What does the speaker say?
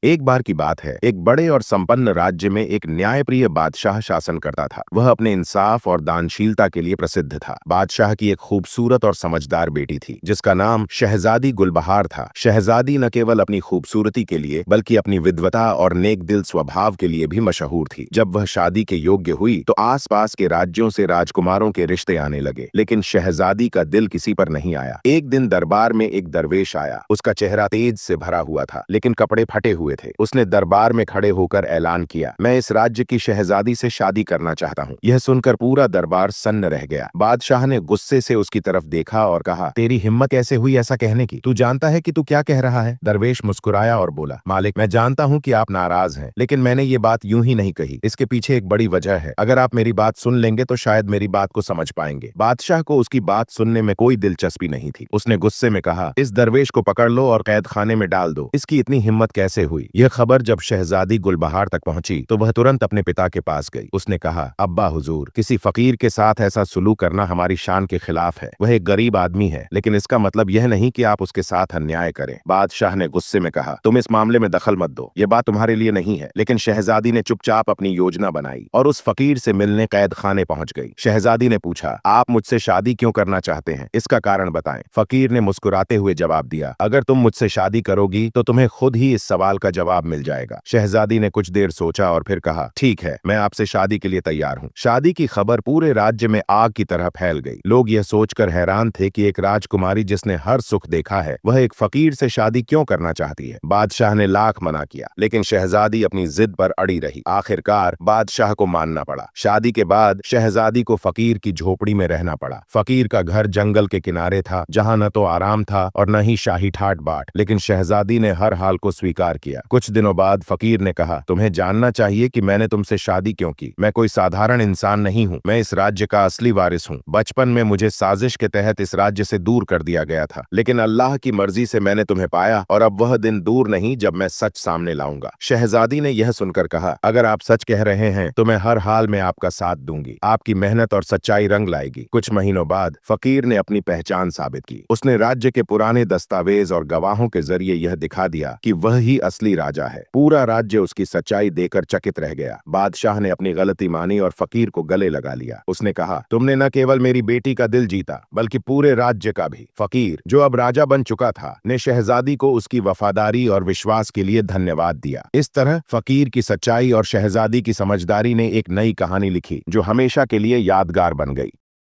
एक बार की बात है, एक बड़े और संपन्न राज्य में एक न्यायप्रिय बादशाह शासन करता था। वह अपने इंसाफ और दानशीलता के लिए प्रसिद्ध था। बादशाह की एक खूबसूरत और समझदार बेटी थी, जिसका नाम शहजादी गुलबहार था। शहजादी न केवल अपनी खूबसूरती के लिए, बल्कि अपनी विद्वता और नेक दिल स्वभाव के लिए भी मशहूर थी। जब वह शादी के योग्य हुई, तो आसपास के राज्यों से राजकुमारों के रिश्ते आने लगे, लेकिन शहजादी का दिल किसी पर नहीं आया। एक दिन दरबार में एक दरवेश आया। उसका चेहरा तेज से भरा हुआ था, लेकिन कपड़े फटे हुए थे। उसने दरबार में खड़े होकर ऐलान किया, मैं इस राज्य की शहजादी से शादी करना चाहता हूँ। यह सुनकर पूरा दरबार सन्न रह गया। बादशाह ने गुस्से से उसकी तरफ देखा और कहा, तेरी हिम्मत कैसे हुई ऐसा कहने की? तू जानता है कि तू क्या कह रहा है? दरवेश मुस्कुराया और बोला, मालिक, मैं जानता हूँ कि आप नाराज हैं, लेकिन मैंने ये बात यूं ही नहीं कही। इसके पीछे एक बड़ी वजह है। अगर आप मेरी बात सुन लेंगे तो शायद मेरी बात को समझ पाएंगे। बादशाह को उसकी बात सुनने में कोई दिलचस्पी नहीं थी। उसने गुस्से में कहा, इस दरवेश को पकड़ लो और कैद खाने में डाल दो। इसकी इतनी हिम्मत कैसे हुई? यह खबर जब शहजादी गुलबहार तक पहुंची, तो वह तुरंत अपने पिता के पास गई। उसने कहा, अब्बा हुजूर, किसी फकीर के साथ ऐसा सुलूक करना हमारी शान के खिलाफ है। वह एक गरीब आदमी है, लेकिन इसका मतलब यह नहीं कि आप उसके साथ अन्याय करें। बादशाह ने गुस्से में कहा, तुम इस मामले में दखल मत दो, यह बात तुम्हारे लिए नहीं है। लेकिन शहजादी ने चुपचाप अपनी योजना बनाई और उस फकीर से मिलने कैद खाने पहुंच गई। शहजादी ने पूछा, आप मुझसे शादी क्यों करना चाहते हैं? इसका कारण बताएं। फकीर ने मुस्कुराते हुए जवाब दिया, अगर तुम मुझसे शादी करोगी तो तुम्हें खुद ही इस सवाल का जवाब मिल जाएगा। शहजादी ने कुछ देर सोचा और फिर कहा, ठीक है, मैं आपसे शादी के लिए तैयार हूँ। शादी की खबर पूरे राज्य में आग की तरह फैल गई। लोग यह सोचकर हैरान थे कि एक राजकुमारी जिसने हर सुख देखा है, वह एक फकीर से शादी क्यों करना चाहती है। बादशाह ने लाख मना किया, लेकिन शहजादी अपनी जिद पर अड़ी रही। आखिरकार बादशाह को मानना पड़ा। शादी के बाद शहजादी को फकीर की झोपड़ी में रहना पड़ा। फकीर का घर जंगल के किनारे था, जहाँ न तो आराम था और न ही शाही ठाट बाट, लेकिन शहजादी ने हर हाल को स्वीकार किया। कुछ दिनों बाद फकीर ने कहा, तुम्हें जानना चाहिए कि मैंने तुमसे शादी क्यों की। मैं कोई साधारण इंसान नहीं हूँ, मैं इस राज्य का असली वारिस हूँ। बचपन में मुझे साजिश के तहत इस राज्य से दूर कर दिया गया था, लेकिन अल्लाह की मर्जी से मैंने तुम्हें पाया और अब वह दिन दूर नहीं जब मैं सच सामने लाऊंगा। शहजादी ने यह सुनकर कहा, अगर आप सच कह रहे हैं तो मैं हर हाल में आपका साथ दूंगी। आपकी मेहनत और सच्चाई रंग लाएगी। कुछ महीनों बाद फकीर ने अपनी पहचान साबित की। उसने राज्य के पुराने दस्तावेज और गवाहों के जरिए यह दिखा दिया कि वह ही असली राजा है। पूरा राज्य उसकी सच्चाई देकर चकित रह गया। बादशाह ने अपनी गलती मानी और फकीर को गले लगा लिया। उसने कहा, तुमने न केवल मेरी बेटी का दिल जीता, बल्कि पूरे राज्य का भी। फकीर, जो अब राजा बन चुका था, ने शहजादी को उसकी वफादारी और विश्वास के लिए धन्यवाद दिया। इस तरह फकीर की सच्चाई और शहजादी की समझदारी ने एक नई कहानी लिखी, जो हमेशा के लिए यादगार बन गई।